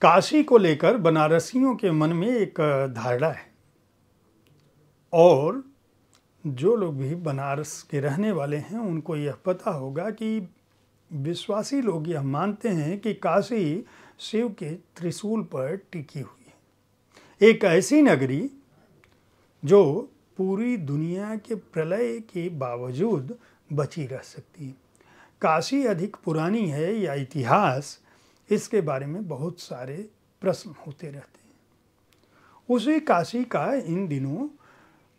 काशी को लेकर बनारसियों के मन में एक धारणा है और जो लोग भी बनारस के रहने वाले हैं उनको यह पता होगा कि विश्वासी लोग यह मानते हैं कि काशी शिव के त्रिशूल पर टिकी हुई है। एक ऐसी नगरी जो पूरी दुनिया के प्रलय के बावजूद बची रह सकती है। काशी अधिक पुरानी है या इतिहास, इसके बारे में बहुत सारे प्रश्न होते रहते हैं। उसी काशी का इन दिनों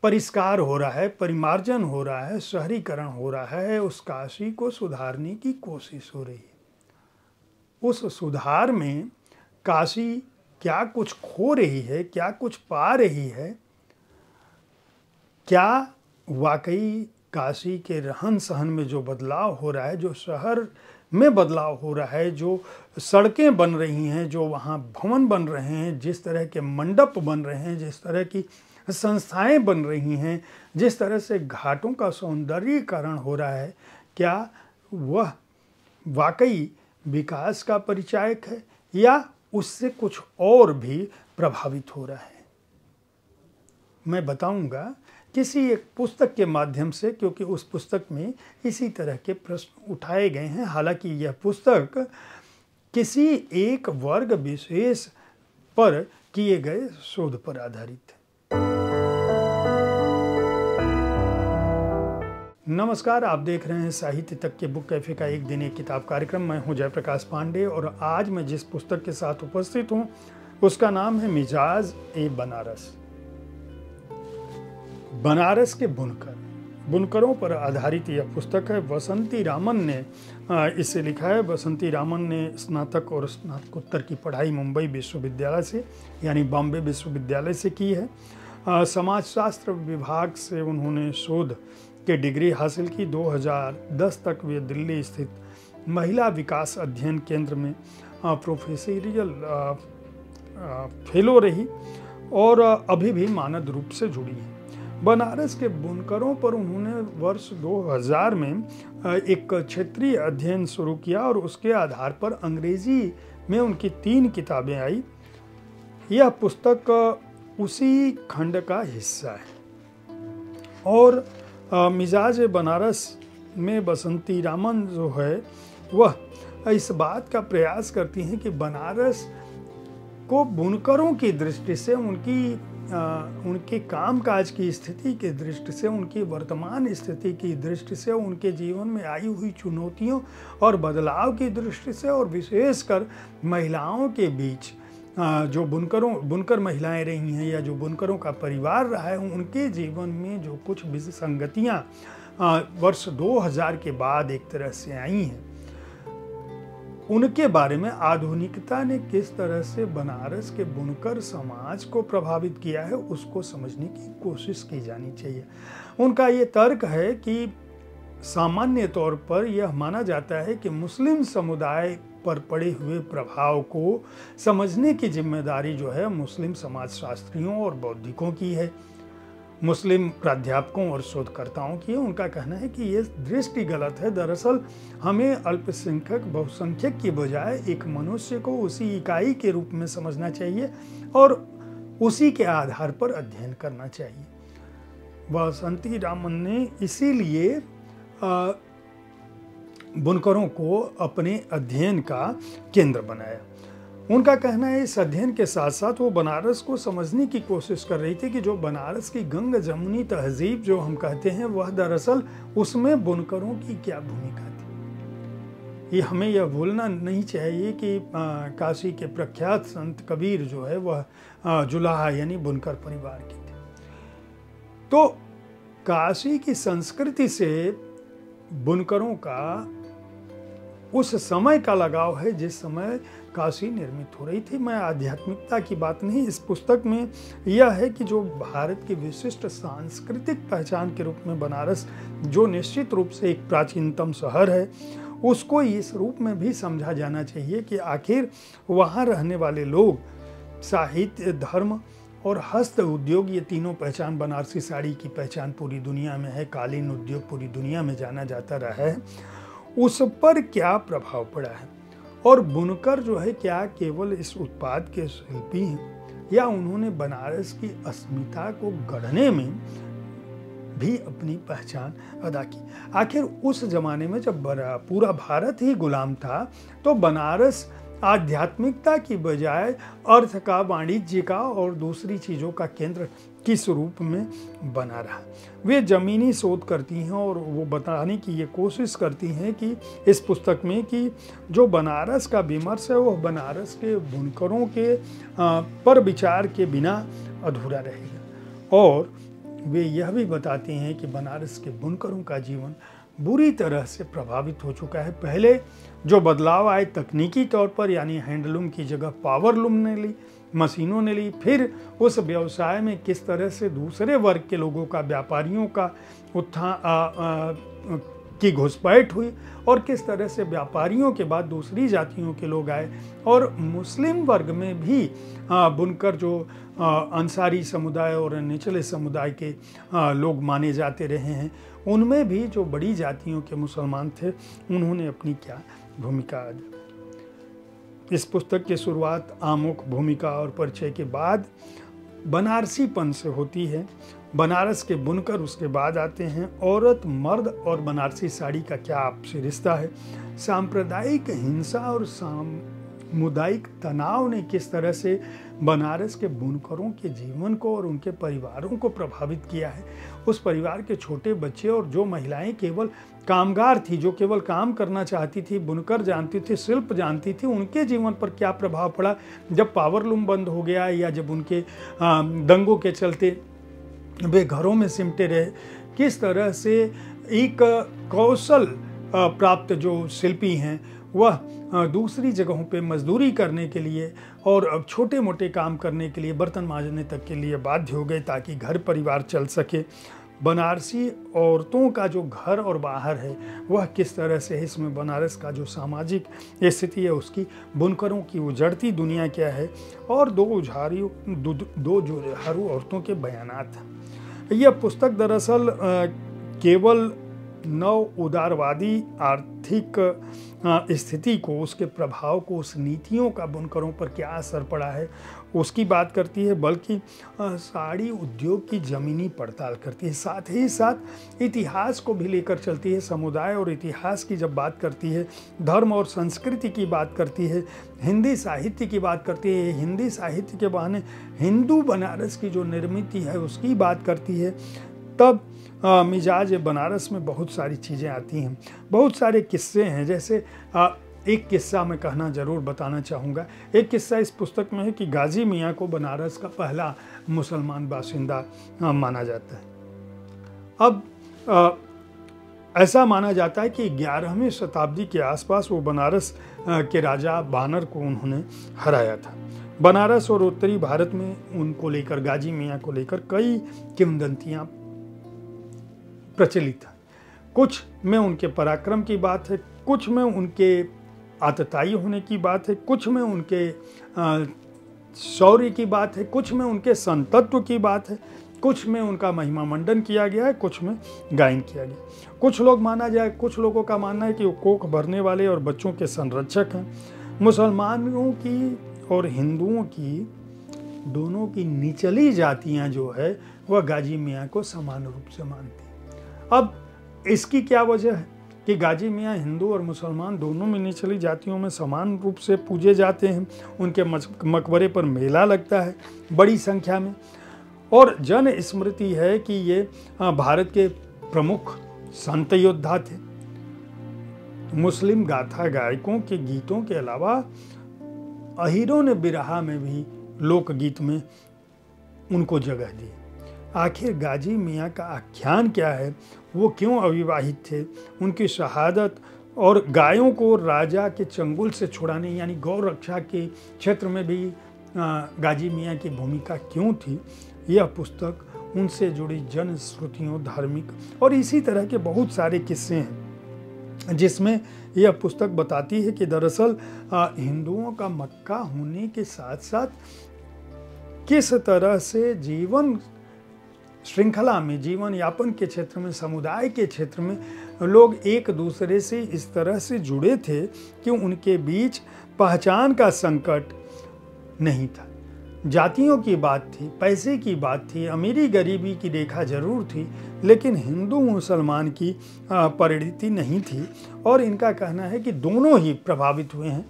परिष्कार हो रहा है, परिमार्जन हो रहा है, शहरीकरण हो रहा है। उस काशी को सुधारने की कोशिश हो रही है। उस सुधार में काशी क्या कुछ खो रही है, क्या कुछ पा रही है, क्या वाकई काशी के रहन सहन में जो बदलाव हो रहा है, जो शहर में बदलाव हो रहा है, जो सड़कें बन रही हैं, जो वहाँ भवन बन रहे हैं, जिस तरह के मंडप बन रहे हैं, जिस तरह की संस्थाएं बन रही हैं, जिस तरह से घाटों का सौंदर्यीकरण हो रहा है, क्या वह वाकई विकास का परिचायक है या उससे कुछ और भी प्रभावित हो रहा है? मैं बताऊंगा किसी एक पुस्तक के माध्यम से, क्योंकि उस पुस्तक में इसी तरह के प्रश्न उठाए गए हैं। हालांकि यह पुस्तक किसी एक वर्ग विशेष पर किए गए शोध पर आधारित है। नमस्कार, आप देख रहे हैं साहित्य तक के बुक कैफे का एक दिन एक किताब कार्यक्रम। मैं हूं जयप्रकाश पांडे और आज मैं जिस पुस्तक के साथ उपस्थित हूं उसका नाम है मिजाज ए बनारस। बनारस के बुनकरों पर आधारित यह पुस्तक है। बसंती रामन ने इसे लिखा है। बसंती रामन ने स्नातक और स्नातकोत्तर की पढ़ाई मुंबई विश्वविद्यालय से यानी बॉम्बे विश्वविद्यालय से की है। समाजशास्त्र विभाग से उन्होंने शोध के डिग्री हासिल की। 2010 तक वे दिल्ली स्थित महिला विकास अध्ययन केंद्र में प्रोफेसरियल फेलो रही और अभी भी मानद रूप से जुड़ी है। बनारस के बुनकरों पर उन्होंने वर्ष 2000 में एक क्षेत्रीय अध्ययन शुरू किया और उसके आधार पर अंग्रेजी में उनकी 3 किताबें आई। यह पुस्तक उसी खंड का हिस्सा है और मिजाज बनारस में बसंती रामन जो है वह इस बात का प्रयास करती हैं कि बनारस को बुनकरों की दृष्टि से, उनके कामकाज की स्थिति की दृष्टि से, उनकी वर्तमान स्थिति की दृष्टि से, उनके जीवन में आई हुई चुनौतियों और बदलाव की दृष्टि से और विशेषकर महिलाओं के बीच जो बुनकर महिलाएं रही हैं या जो बुनकरों का परिवार रहा है, उनके जीवन में जो कुछ विसंगतियां वर्ष 2000 के बाद एक तरह से आई हैं, उनके बारे में आधुनिकता ने किस तरह से बनारस के बुनकर समाज को प्रभावित किया है उसको समझने की कोशिश की जानी चाहिए। उनका ये तर्क है कि सामान्य तौर पर यह माना जाता है कि मुस्लिम समुदाय पर पड़े हुए प्रभाव को समझने की जिम्मेदारी जो है मुस्लिम समाजशास्त्रियों और बौद्धिकों की है, मुस्लिम प्राध्यापकों और शोधकर्ताओं की है। उनका कहना है कि ये दृष्टि गलत है। दरअसल हमें अल्पसंख्यक बहुसंख्यक की बजाय एक मनुष्य को उसी इकाई के रूप में समझना चाहिए और उसी के आधार पर अध्ययन करना चाहिए। बसंती रामन ने इसीलिए बुनकरों को अपने अध्ययन का केंद्र बनाया। उनका कहना है इस अध्ययन के साथ साथ वो बनारस को समझने की कोशिश कर रही थी कि जो बनारस की गंग जमुनी तहजीब जो हम कहते हैं वह दरअसल उसमें बुनकरों की क्या भूमिका थी। ये हमें यह भूलना नहीं चाहिए कि काशी के प्रख्यात संत कबीर जो है वह जुलाहा यानी बुनकर परिवार के थे। तो काशी की संस्कृति से बुनकरों का उस समय का लगाव है जिस समय काशी निर्मित हो रही थी। मैं आध्यात्मिकता की बात नहीं, इस पुस्तक में यह है कि जो भारत की विशिष्ट सांस्कृतिक पहचान के रूप में बनारस, जो निश्चित रूप से एक प्राचीनतम शहर है, उसको इस रूप में भी समझा जाना चाहिए कि आखिर वहाँ रहने वाले लोग साहित्य, धर्म और हस्त उद्योग, ये तीनों पहचान, बनारसी साड़ी की पहचान पूरी दुनिया में है, कालीन उद्योग पूरी दुनिया में जाना जाता रहा है, उस पर क्या प्रभाव पड़ा है और बुनकर जो है क्या केवल इस उत्पाद के शिल्पी हैं, या उन्होंने बनारस की अस्मिता को गढ़ने में भी अपनी पहचान अदा की। आखिर उस जमाने में जब पूरा भारत ही गुलाम था, तो बनारस आध्यात्मिकता की बजाय अर्थ का, वाणिज्य का और दूसरी चीज़ों का केंद्र किस रूप में बना रहा। वे जमीनी शोध करती हैं और वो बताने की ये कोशिश करती हैं कि इस पुस्तक में कि जो बनारस का विमर्श है वह बनारस के बुनकरों के पर विचार के बिना अधूरा रहेगा। और वे यह भी बताते हैं कि बनारस के बुनकरों का जीवन बुरी तरह से प्रभावित हो चुका है। पहले जो बदलाव आए तकनीकी तौर पर, यानी हैंडलूम की जगह पावरलूम ने ली, मशीनों ने ली, फिर उस व्यवसाय में किस तरह से दूसरे वर्ग के लोगों का, व्यापारियों का उत्थान की घुसपैठ हुई, और किस तरह से व्यापारियों के बाद दूसरी जातियों के लोग आए, और मुस्लिम वर्ग में भी बुनकर जो अंसारी समुदाय और निचले समुदाय के लोग माने जाते रहे हैं, उनमें भी जो बड़ी जातियों के मुसलमान थे, उन्होंने अपनी क्या भूमिका अदा। इस पुस्तक की शुरुआत आमुख, भूमिका और परिचय के बाद बनारसीपन से होती है। बनारस के बुनकर उसके बाद आते हैं। औरत, मर्द और बनारसी साड़ी का क्या आपसी रिश्ता है। सांप्रदायिक हिंसा और सामुदायिक तनाव ने किस तरह से बनारस के बुनकरों के जीवन को और उनके परिवारों को प्रभावित किया है। उस परिवार के छोटे बच्चे और जो महिलाएं केवल कामगार थी, जो केवल काम करना चाहती थी, बुनकर जानती थी, शिल्प जानती थी, उनके जीवन पर क्या प्रभाव पड़ा जब पावरलूम बंद हो गया, या जब उनके दंगों के चलते वे घरों में सिमटे रहे। किस तरह से एक कौशल प्राप्त जो शिल्पी हैं वह दूसरी जगहों पे मजदूरी करने के लिए और छोटे मोटे काम करने के लिए, बर्तन मांजने तक के लिए बाध्य हो गए ताकि घर परिवार चल सके। बनारसी औरतों का जो घर और बाहर है वह किस तरह से है, इसमें बनारस का जो सामाजिक स्थिति है उसकी, बुनकरों की उजड़ती दुनिया क्या है, और दो जुझारू औरतों के बयानात हैं। यह पुस्तक दरअसल केवल नव उदारवादी आर्थिक स्थिति को, उसके प्रभाव को, उस नीतियों का बुनकरों पर क्या असर पड़ा है उसकी बात करती है, बल्कि साड़ी उद्योग की ज़मीनी पड़ताल करती है। साथ ही साथ इतिहास को भी लेकर चलती है। समुदाय और इतिहास की जब बात करती है, धर्म और संस्कृति की बात करती है, हिंदी साहित्य की बात करती है, हिंदी साहित्य के बहाने हिंदू बनारस की जो निर्मित है उसकी बात करती है, तब मिजाज बनारस में बहुत सारी चीज़ें आती हैं। बहुत सारे किस्से हैं, जैसे एक किस्सा मैं कहना ज़रूर बताना चाहूँगा। एक किस्सा इस पुस्तक में है कि गाजी मियाँ को बनारस का पहला मुसलमान बाशिंदा माना जाता है। अब ऐसा माना जाता है कि 11वीं शताब्दी के आसपास वो बनारस के राजा बानर को उन्होंने हराया था। बनारस और उत्तरी भारत में उनको लेकर, गाजी मियाँ को लेकर कई किंवदंतियाँ प्रचलित है। कुछ में उनके पराक्रम की बात है, कुछ में उनके आतताई होने की बात है, कुछ में उनके शौर्य की बात है, कुछ में उनके संतत्व की बात है, कुछ में उनका महिमा मंडन किया गया है, कुछ में गायन किया गया। कुछ लोगों का मानना है कि वो कोख भरने वाले और बच्चों के संरक्षक हैं। मुसलमानों की और हिंदुओं की दोनों की निचली जातियां जो है वह गाजी मियाँ को समान रूप से मानती। अब इसकी क्या वजह है कि गाजी मियाँ हिंदू और मुसलमान दोनों में निचली जातियों में समान रूप से पूजे जाते हैं। उनके मकबरे पर मेला लगता है बड़ी संख्या में, और जन स्मृति है कि ये भारत के प्रमुख संत योद्धा थे। मुस्लिम गाथा गायकों के गीतों के अलावा अहीरों ने बिरहा में भी लोकगीत में उनको जगह दी। आखिर गाजी मियाँ का आख्यान क्या है, वो क्यों अविवाहित थे, उनकी शहादत और गायों को राजा के चंगुल से छुड़ाने यानी गौ रक्षा के क्षेत्र में भी गाजी मियाँ की भूमिका क्यों थी। यह पुस्तक उनसे जुड़ी जन श्रुतियों, धार्मिक और इसी तरह के बहुत सारे किस्से हैं, जिसमें यह पुस्तक बताती है कि दरअसल हिंदुओं का मक्का होने के साथ साथ किस तरह से जीवन श्रृंखला में, जीवन यापन के क्षेत्र में, समुदाय के क्षेत्र में लोग एक दूसरे से इस तरह से जुड़े थे कि उनके बीच पहचान का संकट नहीं था। जातियों की बात थी, पैसे की बात थी, अमीरी गरीबी की रेखा जरूर थी, लेकिन हिंदू मुसलमान की परिणति नहीं थी। और इनका कहना है कि दोनों ही प्रभावित हुए हैं।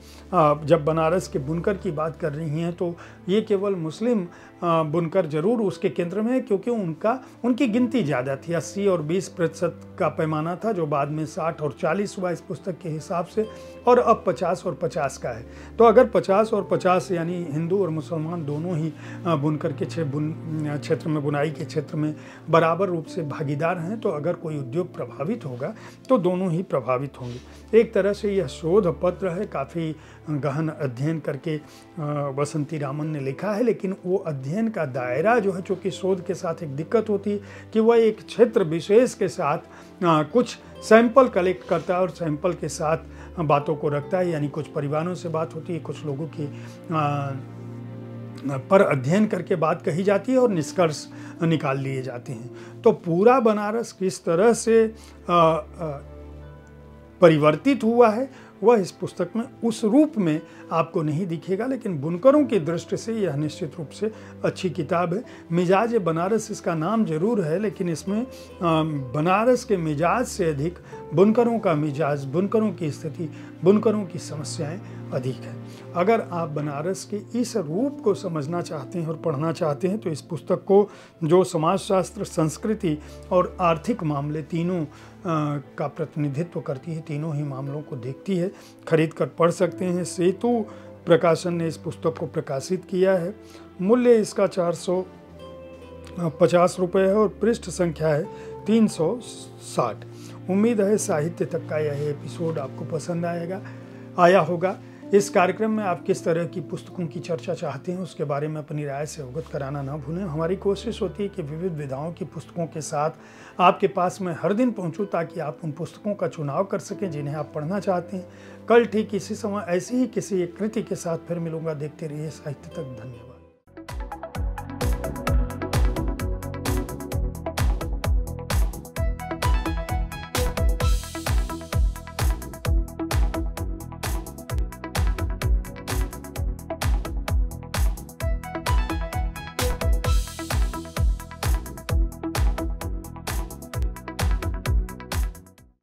जब बनारस के बुनकर की बात कर रही हैं तो ये केवल मुस्लिम बुनकर जरूर उसके केंद्र में है, क्योंकि उनकी गिनती ज़्यादा थी। 80 और 20% का पैमाना था, जो बाद में 60 और 40 हुआ इस पुस्तक के हिसाब से, और अब 50 और 50 का है। तो अगर 50 और 50 यानी हिंदू और मुसलमान दोनों ही बुनकर के क्षेत्र में, बुनाई के क्षेत्र में बराबर रूप से भागीदार हैं, तो अगर कोई उद्योग प्रभावित होगा तो दोनों ही प्रभावित होंगे। एक तरह से यह शोध पत्र है, काफ़ी गहन अध्ययन करके बसंती रामन ने लिखा है, लेकिन वो अध्ययन का दायरा जो है, चूँकि शोध के साथ एक दिक्कत होती है कि वह एक क्षेत्र विशेष के साथ कुछ सैंपल कलेक्ट करता है और सैंपल के साथ बातों को रखता है। यानी कुछ परिवारों से बात होती है, कुछ लोगों की पर अध्ययन करके बात कही जाती है और निष्कर्ष निकाल लिए जाते हैं। तो पूरा बनारस किस तरह से परिवर्तित हुआ है वह इस पुस्तक में उस रूप में आपको नहीं दिखेगा, लेकिन बुनकरों की दृष्टि से यह निश्चित रूप से अच्छी किताब है। मिजाज बनारस इसका नाम जरूर है, लेकिन इसमें बनारस के मिजाज से अधिक बुनकरों का मिजाज, बुनकरों की स्थिति, बुनकरों की समस्याएं अधिक है। अगर आप बनारस के इस रूप को समझना चाहते हैं और पढ़ना चाहते हैं तो इस पुस्तक को, जो समाजशास्त्र, संस्कृति और आर्थिक मामले तीनों का प्रतिनिधित्व करती है, तीनों ही मामलों को देखती है, खरीद कर पढ़ सकते हैं। सेतु प्रकाशन ने इस पुस्तक को प्रकाशित किया है। मूल्य इसका 450 रुपये है और पृष्ठ संख्या है 360। उम्मीद है साहित्य तक का यह एपिसोड आपको पसंद आया होगा। इस कार्यक्रम में आप किस तरह की पुस्तकों की चर्चा चाहते हैं उसके बारे में अपनी राय से अवगत कराना ना भूलें। हमारी कोशिश होती है कि विविध विधाओं की पुस्तकों के साथ आपके पास मैं हर दिन पहुंचूं, ताकि आप उन पुस्तकों का चुनाव कर सकें जिन्हें आप पढ़ना चाहते हैं। कल ठीक इसी समय ऐसी ही किसी एक कृति के साथ फिर मिलूंगा। देखते रहिए साहित्य तक। धन्यवाद।